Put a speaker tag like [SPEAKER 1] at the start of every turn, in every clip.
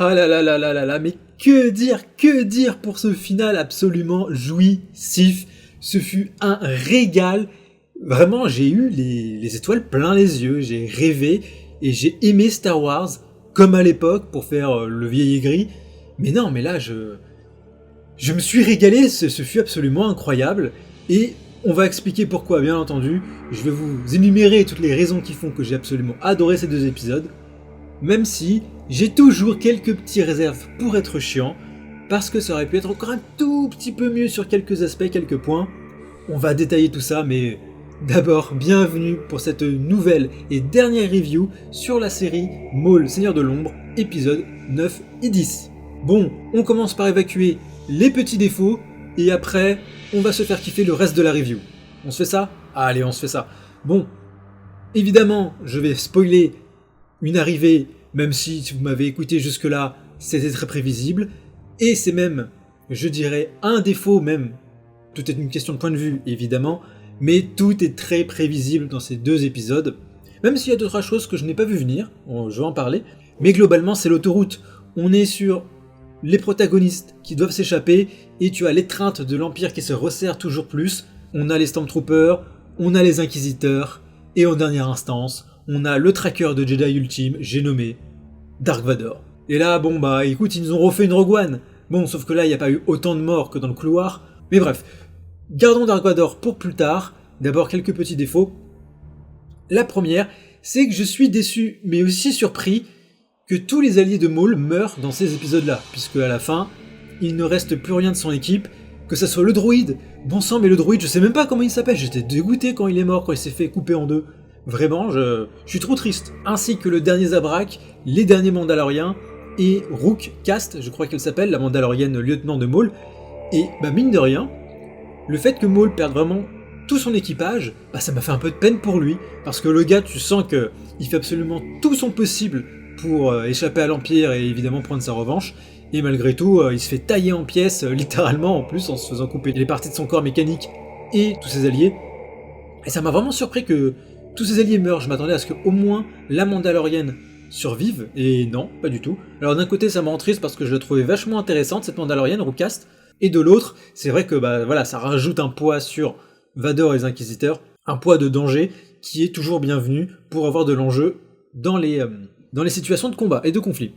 [SPEAKER 1] Ah là là là là là là, mais que dire pour ce final absolument jouissif. Ce fut un régal. Vraiment, j'ai eu les étoiles plein les yeux, j'ai rêvé et j'ai aimé Star Wars comme à l'époque pour faire le vieil aigri. Mais non, mais là, je me suis régalé, ce fut absolument incroyable. Et on va expliquer pourquoi, bien entendu. Je vais vous énumérer toutes les raisons qui font que j'ai absolument adoré ces 2 épisodes. Même si j'ai toujours quelques petits réserves pour être chiant, parce que ça aurait pu être encore un tout petit peu mieux sur quelques aspects, quelques points. On va détailler tout ça, mais d'abord, bienvenue pour cette nouvelle et dernière review sur la série Maul, Seigneur de l'Ombre, épisodes 9 et 10. Bon, on commence par évacuer les petits défauts, et après, on va se faire kiffer le reste de la review. On se fait ça ? Allez, on se fait ça. Bon, évidemment, je vais spoiler une arrivée, même si vous m'avez écouté jusque-là, c'était très prévisible, et c'est même, je dirais, un défaut même. Tout est une question de point de vue, évidemment, mais tout est très prévisible dans ces 2 épisodes, même s'il y a 2-3 choses que je n'ai pas vu venir, je vais en parler, mais globalement c'est l'autoroute. On est sur les protagonistes qui doivent s'échapper, et tu as l'étreinte de l'Empire qui se resserre toujours plus, on a les Stormtroopers, on a les Inquisiteurs, et en dernière instance, on a le tracker de Jedi ultime, j'ai nommé Dark Vador. Et là, bon bah écoute, ils nous ont refait une Rogue One. Bon, sauf que là, il n'y a pas eu autant de morts que dans le couloir. Mais bref, gardons Dark Vador pour plus tard. D'abord, quelques petits défauts. La première, c'est que je suis déçu, mais aussi surpris, que tous les alliés de Maul meurent dans ces épisodes-là. Puisque à la fin, il ne reste plus rien de son équipe, que ça soit le droïde. Bon sang, mais le droïde, je sais même pas comment il s'appelle. J'étais dégoûté quand il est mort, quand il s'est fait couper en 2. Vraiment, je suis trop triste. Ainsi que le dernier Zabrak, les derniers Mandaloriens, et Rook Kast, je crois qu'elle s'appelle, la Mandalorienne lieutenant de Maul. Et bah mine de rien, le fait que Maul perde vraiment tout son équipage, bah ça m'a fait un peu de peine pour lui. Parce que le gars, tu sens qu'il fait absolument tout son possible pour échapper à l'Empire et évidemment prendre sa revanche. Et malgré tout, il se fait tailler en pièces, littéralement en plus, en se faisant couper les parties de son corps mécanique et tous ses alliés. Et ça m'a vraiment surpris que tous ses alliés meurent. Je m'attendais à ce qu'au moins la Mandalorienne survive, et non, pas du tout. Alors d'un côté, ça me rend triste parce que je la trouvais vachement intéressante, cette Mandalorienne, Rookcast, et de l'autre, c'est vrai que bah voilà, ça rajoute un poids sur Vador et les Inquisiteurs, un poids de danger qui est toujours bienvenu pour avoir de l'enjeu dans les situations de combat et de conflit.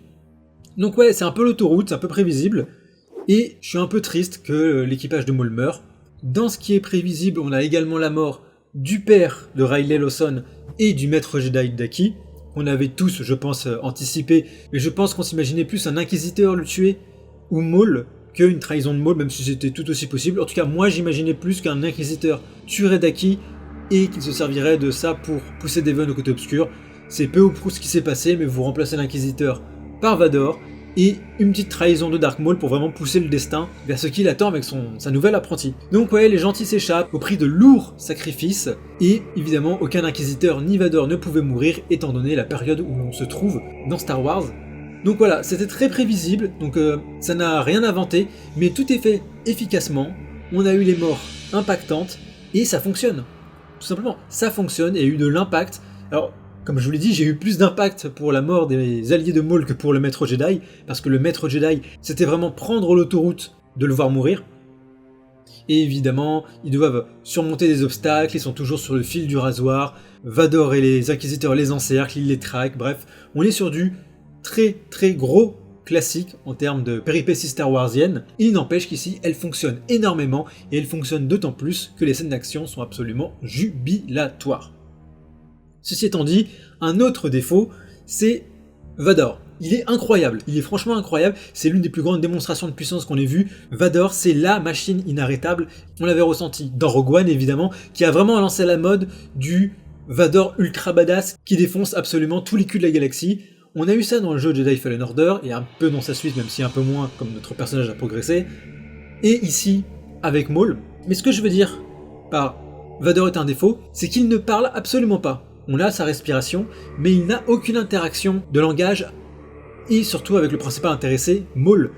[SPEAKER 1] Donc ouais, c'est un peu l'autoroute, c'est un peu prévisible, et je suis un peu triste que l'équipage de Maul meure. Dans ce qui est prévisible, on a également la mort du père de Riley Lawson et du maître Jedi Daki. On avait tous, je pense, anticipé, mais je pense qu'on s'imaginait plus un inquisiteur le tuer, ou Maul, qu'une trahison de Maul, même si c'était tout aussi possible. En tout cas, moi j'imaginais plus qu'un inquisiteur tuerait Daki, et qu'il se servirait de ça pour pousser Devon au côté obscur. C'est peu ou prou ce qui s'est passé, mais vous remplacez l'inquisiteur par Vador, et une petite trahison de Dark Maul pour vraiment pousser le destin vers ce qu'il attend avec sa nouvelle apprentie. Donc ouais, les gentils s'échappent au prix de lourds sacrifices, et évidemment aucun inquisiteur ni Vador ne pouvait mourir étant donné la période où l'on se trouve dans Star Wars. Donc voilà, c'était très prévisible, donc ça n'a rien inventé, mais tout est fait efficacement, on a eu les morts impactantes, et ça fonctionne. Tout simplement, ça fonctionne, et il y a eu de l'impact. Alors, comme je vous l'ai dit, j'ai eu plus d'impact pour la mort des alliés de Maul que pour le maître Jedi, parce que le maître Jedi, c'était vraiment prendre l'autoroute de le voir mourir. Et évidemment, ils doivent surmonter des obstacles, ils sont toujours sur le fil du rasoir, Vador et les Inquisiteurs les encerclent, ils les traquent, bref, on est sur du très très gros classique en termes de péripéties Star Warsiennes. Il n'empêche qu'ici, elle fonctionne énormément, et elle fonctionne d'autant plus que les scènes d'action sont absolument jubilatoires. Ceci étant dit, un autre défaut, c'est Vador. Il est incroyable, il est franchement incroyable, c'est l'une des plus grandes démonstrations de puissance qu'on ait vues. Vador, c'est la machine inarrêtable, on l'avait ressenti dans Rogue One évidemment, qui a vraiment lancé la mode du Vador ultra badass qui défonce absolument tous les culs de la galaxie. On a eu ça dans le jeu Jedi Fallen Order, et un peu dans sa suite, même si un peu moins, comme notre personnage a progressé, et ici, avec Maul. Mais ce que je veux dire par Vador est un défaut, c'est qu'il ne parle absolument pas. On a sa respiration, mais il n'a aucune interaction de langage, et surtout avec le principal intéressé, Maul.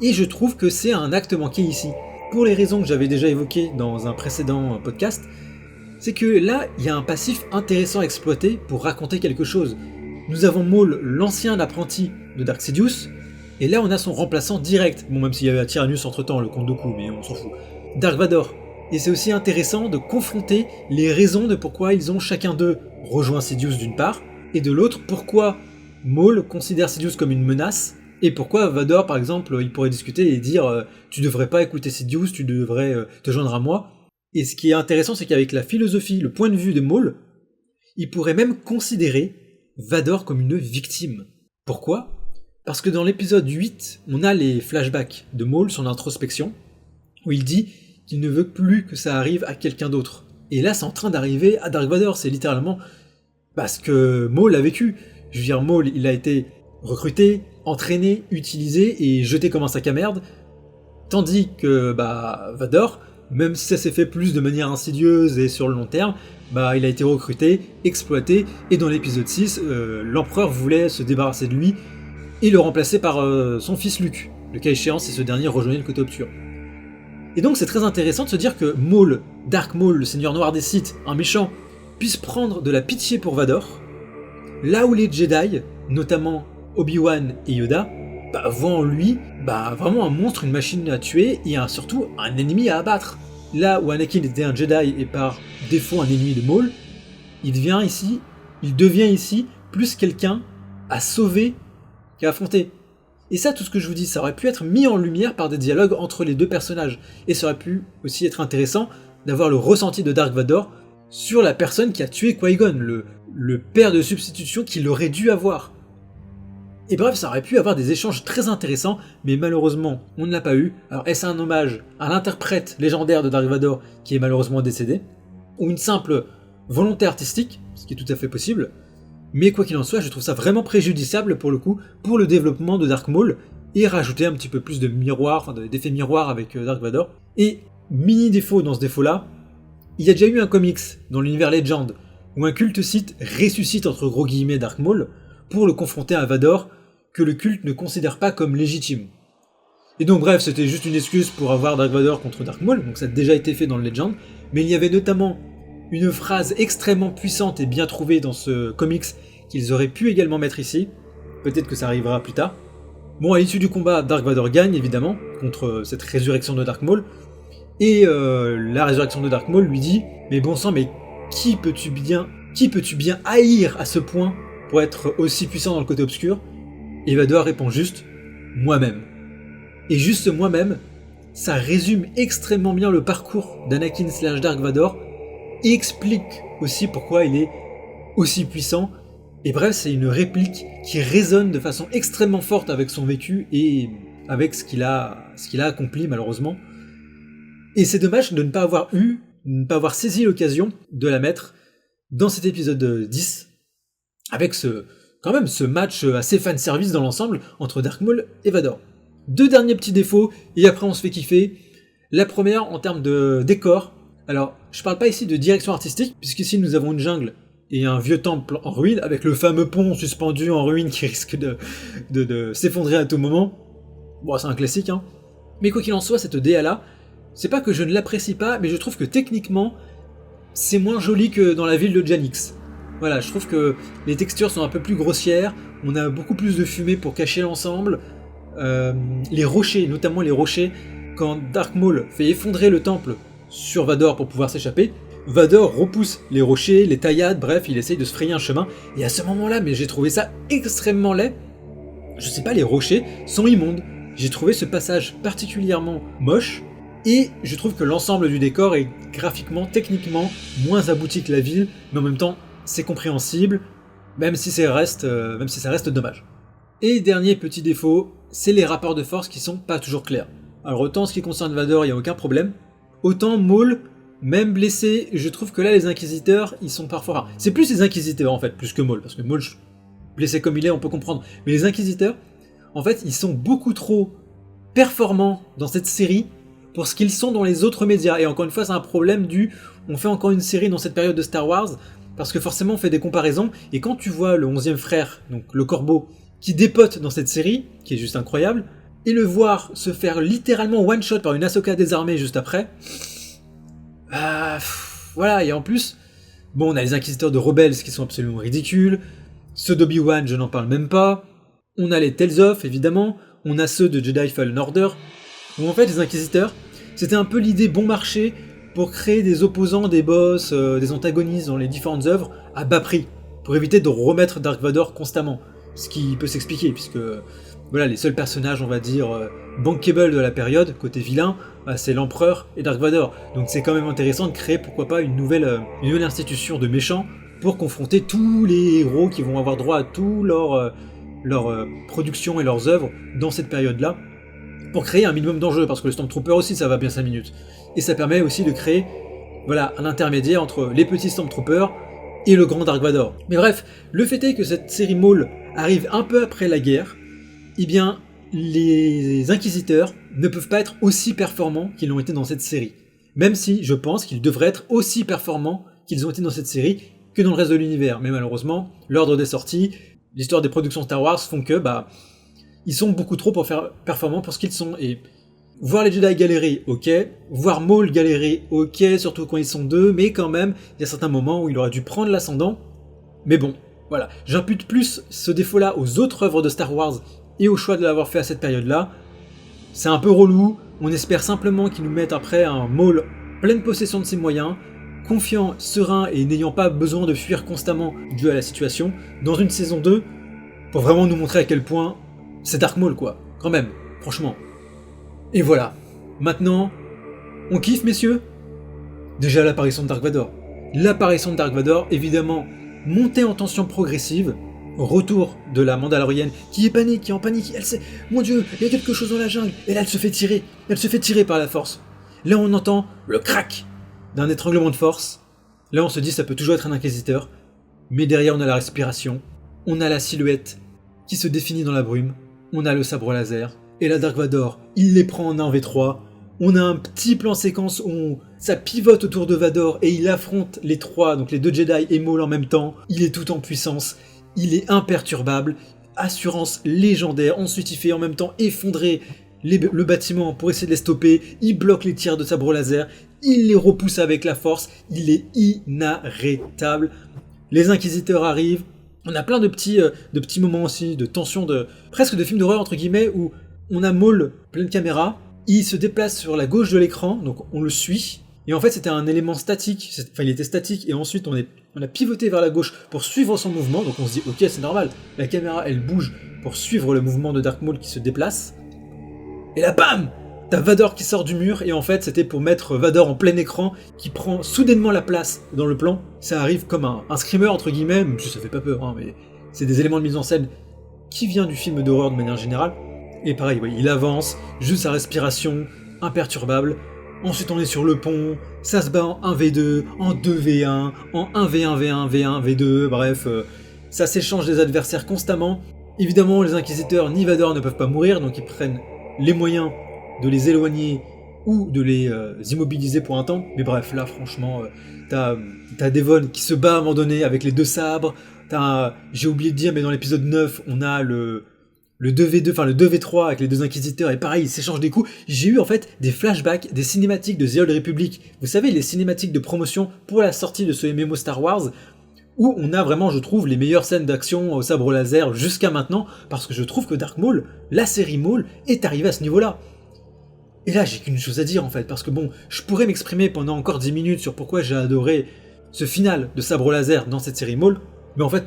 [SPEAKER 1] Et je trouve que c'est un acte manqué ici. Pour les raisons que j'avais déjà évoquées dans un précédent podcast, c'est que là, il y a un passif intéressant à exploiter pour raconter quelque chose. Nous avons Maul, l'ancien apprenti de Dark Sidious, Et là, on a son remplaçant direct. Bon, même s'il y avait Tyrannus entre-temps, le comte Dooku, mais on s'en fout. Dark Vador. Et c'est aussi intéressant de confronter les raisons de pourquoi ils ont chacun d'eux rejoint Sidious d'une part, et de l'autre, pourquoi Maul considère Sidious comme une menace, et pourquoi Vador, par exemple, il pourrait discuter et dire tu devrais pas écouter Sidious, tu devrais te joindre à moi. Et ce qui est intéressant, c'est qu'avec la philosophie, le point de vue de Maul, il pourrait même considérer Vador comme une victime. Pourquoi ? Parce que dans l'épisode 8, on a les flashbacks de Maul, son introspection, où il dit qu'il ne veut plus que ça arrive à quelqu'un d'autre. Et là, c'est en train d'arriver à Dark Vador, c'est littéralement parce que Maul a vécu. Je veux dire, Maul, il a été recruté, entraîné, utilisé et jeté comme un sac à merde, tandis que Vador, même si ça s'est fait plus de manière insidieuse et sur le long terme, il a été recruté, exploité, et dans l'épisode 6, l'empereur voulait se débarrasser de lui et le remplacer par son fils Luke, le cas échéant si ce dernier rejoignait le côté obscur. Et donc c'est très intéressant de se dire que Maul, Dark Maul, le seigneur noir des Sith, un méchant, puisse prendre de la pitié pour Vador, là où les Jedi, notamment Obi-Wan et Yoda, voient en lui vraiment un monstre, une machine à tuer et surtout un ennemi à abattre. Là où Anakin était un Jedi et par défaut un ennemi de Maul, il devient ici plus quelqu'un à sauver qu'à affronter. Et ça, tout ce que je vous dis, ça aurait pu être mis en lumière par des dialogues entre les deux personnages. Et ça aurait pu aussi être intéressant d'avoir le ressenti de Dark Vador sur la personne qui a tué Qui-Gon, le père de substitution qu'il aurait dû avoir. Et bref, ça aurait pu avoir des échanges très intéressants, mais malheureusement, on ne l'a pas eu. Alors est-ce un hommage à l'interprète légendaire de Dark Vador qui est malheureusement décédé, ou une simple volonté artistique, ce qui est tout à fait possible, mais quoi qu'il en soit, je trouve ça vraiment préjudiciable pour le coup, pour le développement de Dark Maul, et rajouter un petit peu plus de miroir, d'effet miroir avec Dark Vador. Et mini défaut dans ce défaut-là, il y a déjà eu un comics dans l'univers Legend, où un culte Sith ressuscite entre gros guillemets Dark Maul, pour le confronter à Vador, que le culte ne considère pas comme légitime. Et donc bref, c'était juste une excuse pour avoir Dark Vador contre Dark Maul, donc ça a déjà été fait dans le Legend, mais il y avait notamment une phrase extrêmement puissante et bien trouvée dans ce comics qu'ils auraient pu également mettre ici, peut-être que ça arrivera plus tard. Bon, à l'issue du combat, Dark Vador gagne évidemment, contre cette résurrection de Dark Maul, et la résurrection de Dark Maul lui dit « Mais bon sang, mais qui peux-tu bien haïr à ce point pour être aussi puissant dans le côté obscur ?» Et Vador répond juste « Moi-même ». Et juste moi-même, ça résume extrêmement bien le parcours d'Anakin / Dark Vador, et explique aussi pourquoi il est aussi puissant. Et bref, c'est une réplique qui résonne de façon extrêmement forte avec son vécu et avec ce qu'il a accompli malheureusement. Et c'est dommage de ne pas avoir saisi l'occasion de la mettre dans cet épisode 10, avec ce match assez fanservice dans l'ensemble entre Dark Maul et Vador. 2 derniers petits défauts, et après on se fait kiffer. La première, en termes de décor. Alors, je parle pas ici de direction artistique, puisqu'ici nous avons une jungle et un vieux temple en ruine, avec le fameux pont suspendu en ruine qui risque de s'effondrer à tout moment. Bon, c'est un classique, hein. Mais quoi qu'il en soit, cette DA-là, c'est pas que je ne l'apprécie pas, mais je trouve que techniquement, c'est moins joli que dans la ville de Janix. Voilà, je trouve que les textures sont un peu plus grossières, on a beaucoup plus de fumée pour cacher l'ensemble. Les rochers, notamment les rochers, quand Dark Maul fait effondrer le temple sur Vador pour pouvoir s'échapper, Vador repousse les rochers, les taillades, bref, il essaye de se frayer un chemin, et à ce moment-là, mais j'ai trouvé ça extrêmement laid. Je sais pas, les rochers sont immondes. J'ai trouvé ce passage particulièrement moche, et je trouve que l'ensemble du décor est graphiquement, techniquement, moins abouti que la ville, mais en même temps, c'est compréhensible, même si ça reste dommage. Et dernier petit défaut, c'est les rapports de force qui sont pas toujours clairs. Alors autant en ce qui concerne Vador, il n'y a aucun problème, autant Maul, même blessé, je trouve que là les Inquisiteurs, ils sont parfois rares. C'est plus les Inquisiteurs en fait, plus que Maul, parce que Maul, blessé comme il est, on peut comprendre. Mais les Inquisiteurs, en fait, ils sont beaucoup trop performants dans cette série pour ce qu'ils sont dans les autres médias. Et encore une fois, c'est un problème on fait encore une série dans cette période de Star Wars, parce que forcément on fait des comparaisons, et quand tu vois le 11e frère, donc le Corbeau, qui dépote dans cette série, qui est juste incroyable, et le voir se faire littéralement one-shot par une Ahsoka désarmée juste après, voilà, et en plus, bon, on a les Inquisiteurs de Rebels qui sont absolument ridicules, ceux d'Obi-Wan, je n'en parle même pas, on a les Tales of, évidemment, on a ceux de Jedi Fallen Order, où en fait les Inquisiteurs, c'était un peu l'idée bon marché pour créer des opposants, des boss, des antagonistes dans les différentes œuvres à bas prix, pour éviter de remettre Dark Vador constamment. Ce qui peut s'expliquer, puisque voilà, les seuls personnages, on va dire, bankable de la période, côté vilain, c'est l'Empereur et Dark Vador. Donc c'est quand même intéressant de créer, pourquoi pas, une nouvelle institution de méchants pour confronter tous les héros qui vont avoir droit à tout leur production et leurs œuvres dans cette période-là, pour créer un minimum d'enjeux, parce que le Stormtrooper aussi, ça va bien 5 minutes. Et ça permet aussi de créer voilà, un intermédiaire entre les petits Stormtroopers et le grand Dark Vador. Mais bref, le fait est que cette série Maul arrive un peu après la guerre, eh bien, les Inquisiteurs ne peuvent pas être aussi performants qu'ils l'ont été dans cette série. Même si je pense qu'ils devraient être aussi performants qu'ils ont été dans cette série que dans le reste de l'univers. Mais malheureusement, l'ordre des sorties, l'histoire des productions Star Wars font que, ils sont beaucoup trop pour faire performants pour ce qu'ils sont. Et voir les Jedi galérer, ok. Voir Maul galérer, ok, surtout quand ils sont deux, mais quand même, il y a certains moments où il aurait dû prendre l'ascendant. Mais bon, voilà. J'impute plus ce défaut-là aux autres œuvres de Star Wars et au choix de l'avoir fait à cette période-là. C'est un peu relou, on espère simplement qu'ils nous mettent après un Maul pleine possession de ses moyens, confiant, serein et n'ayant pas besoin de fuir constamment dû à la situation, dans une saison 2, pour vraiment nous montrer à quel point c'est Dark Maul quoi, quand même, franchement. Et voilà, maintenant, on kiffe messieurs ? Déjà l'apparition de Dark Vador. L'apparition de Dark Vador, évidemment, montée en tension progressive, retour de la Mandalorienne qui est en panique, elle sait, mon dieu, il y a quelque chose dans la jungle, et là elle se fait tirer par la force. Là on entend le crack d'un étranglement de force, là on se dit ça peut toujours être un inquisiteur, mais derrière on a la respiration, on a la silhouette qui se définit dans la brume, on a le sabre laser, et la Dark Vador, il les prend en 1v3, on a un petit plan séquence où ça pivote autour de Vador et il affronte les trois, donc les deux Jedi et Maul en même temps, il est tout en puissance, il est imperturbable, assurance légendaire, ensuite il fait en même temps effondrer le bâtiment pour essayer de les stopper, il bloque les tirs de sabre laser, il les repousse avec la force, il est inarrêtable. Les Inquisiteurs arrivent, on a plein de petits moments aussi, de tension, presque de films d'horreur entre guillemets, où on a Maul pleine caméra, il se déplace sur la gauche de l'écran, donc on le suit, et en fait c'était un élément statique, enfin il était statique, et ensuite on a pivoté vers la gauche pour suivre son mouvement, donc on se dit ok c'est normal, la caméra elle bouge pour suivre le mouvement de Dark Maul qui se déplace, et là bam, t'as Vador qui sort du mur, et en fait c'était pour mettre Vador en plein écran, qui prend soudainement la place dans le plan, ça arrive comme un screamer entre guillemets, même si ça fait pas peur, hein, mais c'est des éléments de mise en scène qui vient du film d'horreur de manière générale, et pareil, ouais, il avance, juste sa respiration, imperturbable, ensuite on est sur le pont, ça se bat en 1v2, en 2v1, en 1v1, v1, v1, v2, bref, ça s'échange des adversaires constamment. Évidemment, les Inquisiteurs ni Vador ne peuvent pas mourir, donc ils prennent les moyens de les éloigner ou de les immobiliser pour un temps. Mais bref, là franchement, t'as Devon qui se bat à un moment donné avec les deux sabres, j'ai oublié de dire, mais dans l'épisode 9, on a le 2v2, enfin le 2v3 avec les deux Inquisiteurs, et pareil, ils s'échangent des coups. J'ai eu en fait des flashbacks, des cinématiques de The Old Republic. Vous savez, les cinématiques de promotion pour la sortie de ce MMO Star Wars, où on a vraiment, je trouve, les meilleures scènes d'action au sabre laser jusqu'à maintenant, parce que je trouve que Dark Maul, la série Maul, est arrivée à ce niveau-là. Et là, j'ai qu'une chose à dire en fait, parce que bon, je pourrais m'exprimer pendant encore 10 minutes sur pourquoi j'ai adoré ce final de sabre laser dans cette série Maul, mais en fait,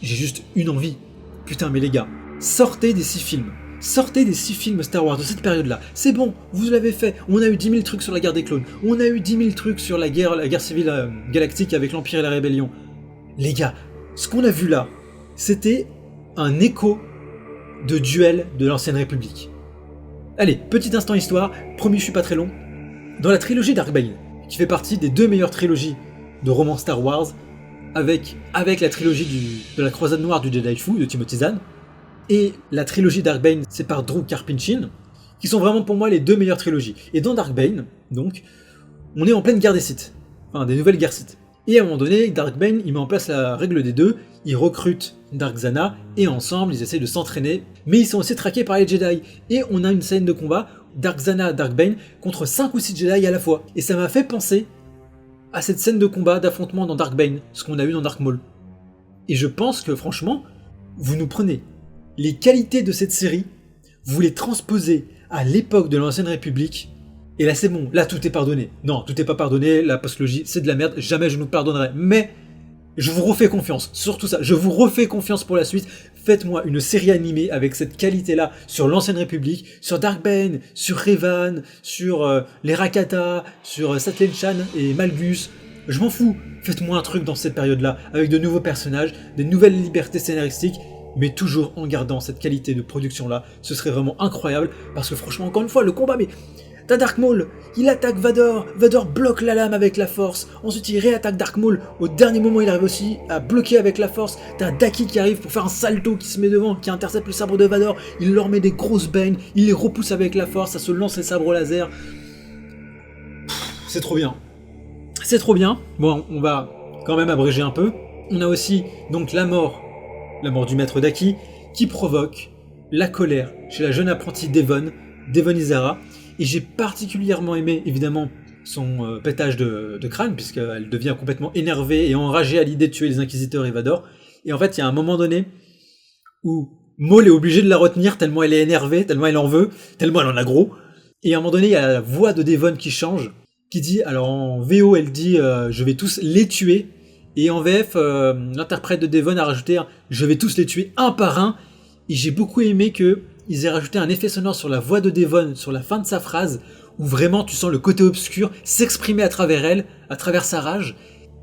[SPEAKER 1] j'ai juste une envie. Putain, mais les gars, sortez des 6 films. Sortez des 6 films Star Wars de cette période-là. C'est bon, vous l'avez fait. On a eu 10 000 trucs sur la guerre des clones. On a eu 10 000 trucs sur la guerre civile galactique avec l'Empire et la Rébellion. Les gars, ce qu'on a vu là, c'était un écho de duel de l'Ancienne République. Allez, petit instant histoire, promis je suis pas très long. Dans la trilogie Dark Bane, qui fait partie des 2 meilleures trilogies de romans Star Wars, avec la trilogie de la croisade noire du Jedi Fu de Timothy Zahn, et la trilogie Dark Bane, c'est par Drew Karpyshyn, qui sont vraiment pour moi les 2 meilleures trilogies. Et dans Dark Bane, donc, on est en pleine guerre des Sith, enfin des nouvelles guerres Sith. Et à un moment donné, Dark Bane, il met en place la règle des 2, il recrute Dark Zana, et ensemble, ils essayent de s'entraîner, mais ils sont aussi traqués par les Jedi. Et on a une scène de combat, Dark Zana, Dark Bane, contre 5 ou 6 Jedi à la fois. Et ça m'a fait penser à cette scène de combat, d'affrontement dans Dark Bane, ce qu'on a eu dans Dark Maul. Et je pense que, franchement, vous nous prenez les qualités de cette série, vous les transposez à l'époque de l'ancienne République, et là c'est bon, là tout est pardonné. Non, tout est pas pardonné, la postlogie c'est de la merde, jamais je nous pardonnerai. Mais je vous refais confiance, surtout ça, je vous refais confiance pour la suite. Faites-moi une série animée avec cette qualité-là sur l'ancienne République, sur Darkbane, sur Revan, sur les Rakata, sur Satlenchan et Malgus. Je m'en fous, faites-moi un truc dans cette période-là, avec de nouveaux personnages, des nouvelles libertés scénaristiques, mais toujours en gardant cette qualité de production-là. Ce serait vraiment incroyable, parce que franchement, encore une fois, le combat, mais... T'as Dark Maul, il attaque Vador, Vador bloque la lame avec la force, ensuite il réattaque Dark Maul, au dernier moment il arrive aussi à bloquer avec la force, t'as Daki qui arrive pour faire un salto qui se met devant, qui intercepte le sabre de Vador, il leur met des grosses baignes, il les repousse avec la force, ça se lance les sabres laser. C'est trop bien. C'est trop bien. Bon, on va quand même abréger un peu. On a aussi donc la mort du maître Daki, qui provoque la colère chez la jeune apprentie Devon Izara. Et j'ai particulièrement aimé, évidemment, son pétage de crâne, puisqu'elle devient complètement énervée et enragée à l'idée de tuer les Inquisiteurs et Vador. Et en fait, il y a un moment donné où Maul est obligé de la retenir tellement elle est énervée, tellement elle en veut, tellement elle en a gros. Et à un moment donné, il y a la voix de Devon qui change, qui dit, alors en VO, elle dit je vais tous les tuer », et en VF, l'interprète de Devon a rajouté « je vais tous les tuer un par un », et j'ai beaucoup aimé que ils aient rajouté un effet sonore sur la voix de Devon, sur la fin de sa phrase, où vraiment tu sens le côté obscur s'exprimer à travers elle, à travers sa rage.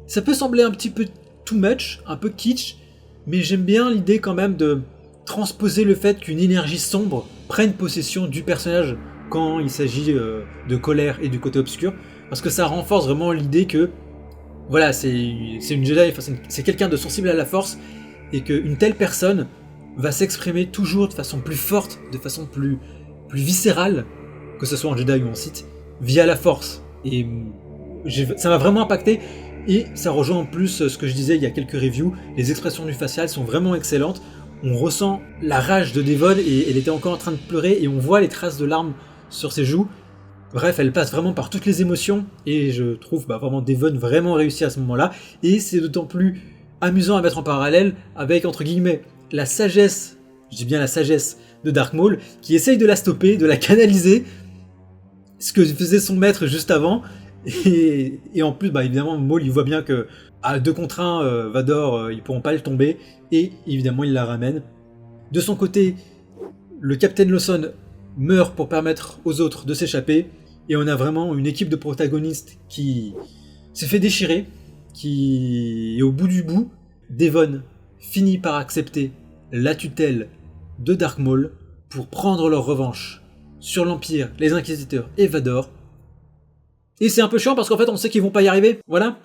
[SPEAKER 1] Ça peut sembler un petit peu too much, un peu kitsch, mais j'aime bien l'idée quand même de transposer le fait qu'une énergie sombre prenne possession du personnage quand il s'agit de colère et du côté obscur, parce que ça renforce vraiment l'idée que voilà, c'est une Jedi, c'est quelqu'un de sensible à la force, et qu'une telle personne va s'exprimer toujours de façon plus forte, de façon plus viscérale, que ce soit en Jedi ou en Sith, via la force. Et ça m'a vraiment impacté, et ça rejoint en plus ce que je disais il y a quelques reviews, les expressions du facial sont vraiment excellentes, on ressent la rage de Devon, et elle était encore en train de pleurer, et on voit les traces de larmes sur ses joues. Bref, elle passe vraiment par toutes les émotions, et je trouve vraiment Devon vraiment réussi à ce moment-là, et c'est d'autant plus amusant à mettre en parallèle avec, entre guillemets, la sagesse, je dis bien la sagesse de Dark Maul, qui essaye de la stopper, de la canaliser, ce que faisait son maître juste avant, et en plus, évidemment, Maul, il voit bien que à 2 contre 1, Vador, ils pourront pas le tomber, et évidemment, il la ramène. De son côté, le Captain Lawson meurt pour permettre aux autres de s'échapper, et on a vraiment une équipe de protagonistes qui s'est fait déchirer, qui est au bout du bout. Devon finit par accepter la tutelle de Dark Maul pour prendre leur revanche sur l'Empire, les Inquisiteurs et Vador. Et c'est un peu chiant parce qu'en fait on sait qu'ils vont pas y arriver, voilà.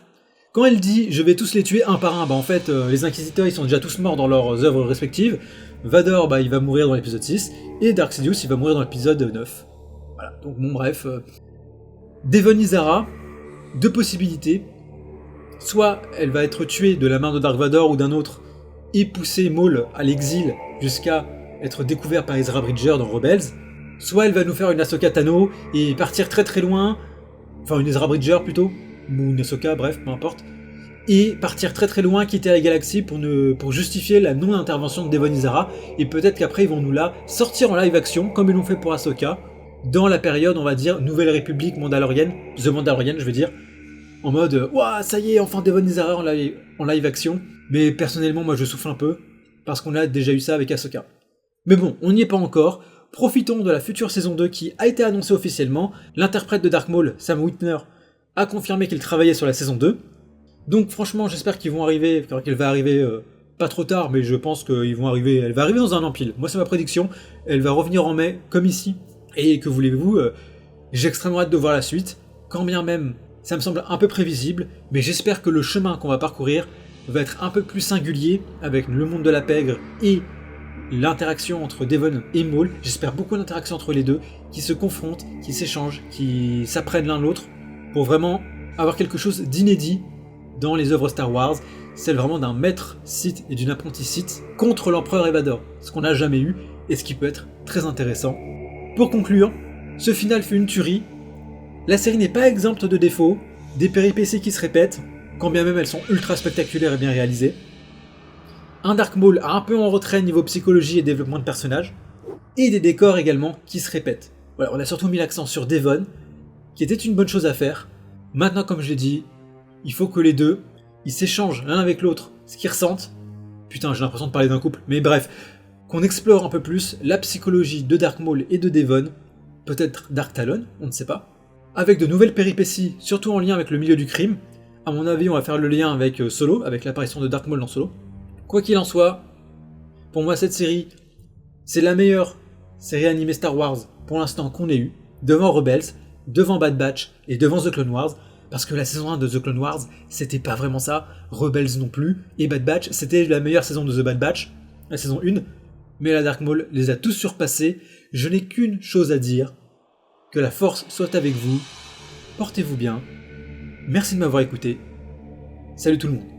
[SPEAKER 1] Quand elle dit je vais tous les tuer un par un, en fait les Inquisiteurs ils sont déjà tous morts dans leurs œuvres respectives, Vador il va mourir dans l'épisode 6, et Dark Sidious il va mourir dans l'épisode 9. Voilà, donc bon bref. Devon Izara, 2 possibilités. Soit elle va être tuée de la main de Dark Vador ou d'un autre, et pousser Maul à l'exil jusqu'à être découvert par Ezra Bridger dans Rebels, soit elle va nous faire une Ahsoka Tano et partir très très loin, enfin une Ezra Bridger plutôt, ou une Ahsoka, bref, peu importe, et partir très très loin, quitter la galaxie pour justifier la non-intervention de Devon Izara, et peut-être qu'après ils vont nous la sortir en live action, comme ils l'ont fait pour Ahsoka, dans la période, on va dire, Nouvelle République Mandalorienne, The Mandalorian je veux dire, en mode « Ouah, ça y est, enfin Devon Izara en live action », mais personnellement, moi je souffle un peu, parce qu'on a déjà eu ça avec Ahsoka. Mais bon, on n'y est pas encore, profitons de la future saison 2 qui a été annoncée officiellement, l'interprète de Dark Maul, Sam Witwer, a confirmé qu'il travaillait sur la saison 2, donc franchement j'espère qu'elle va arriver pas trop tard, mais je pense qu'elle va arriver dans un an pile. Moi c'est ma prédiction, elle va revenir en mai, comme ici, et que voulez-vous, j'ai extrêmement hâte de voir la suite, quand bien même ça me semble un peu prévisible, mais j'espère que le chemin qu'on va parcourir va être un peu plus singulier avec le monde de la pègre et l'interaction entre Devon et Maul. J'espère beaucoup d'interaction entre les deux, qui se confrontent, qui s'échangent, qui s'apprennent l'un l'autre, pour vraiment avoir quelque chose d'inédit dans les œuvres Star Wars, celle vraiment d'un maître Sith et d'une apprentie Sith contre l'empereur Vador, ce qu'on n'a jamais eu et ce qui peut être très intéressant. Pour conclure, ce final fut une tuerie. La série n'est pas exempte de défauts, des péripéties qui se répètent, quand bien même elles sont ultra spectaculaires et bien réalisées. Un Dark Maul un peu en retrait niveau psychologie et développement de personnage. et des décors également qui se répètent. Voilà, on a surtout mis l'accent sur Devon, qui était une bonne chose à faire. Maintenant, comme je l'ai dit, il faut que les deux, ils s'échangent l'un avec l'autre ce qu'ils ressentent. Putain, j'ai l'impression de parler d'un couple, mais bref, qu'on explore un peu plus la psychologie de Dark Maul et de Devon, peut-être Dark Talon, on ne sait pas, avec de nouvelles péripéties, surtout en lien avec le milieu du crime. À mon avis, on va faire le lien avec Solo, avec l'apparition de Dark Maul dans Solo. Quoi qu'il en soit, pour moi cette série, c'est la meilleure série animée Star Wars pour l'instant qu'on ait eue, devant Rebels, devant Bad Batch et devant The Clone Wars, parce que la saison 1 de The Clone Wars, c'était pas vraiment ça, Rebels non plus, et Bad Batch, c'était la meilleure saison de The Bad Batch, la saison 1, mais la Dark Maul les a tous surpassés. Je n'ai qu'une chose à dire, que la force soit avec vous, portez-vous bien, merci de m'avoir écouté, salut tout le monde.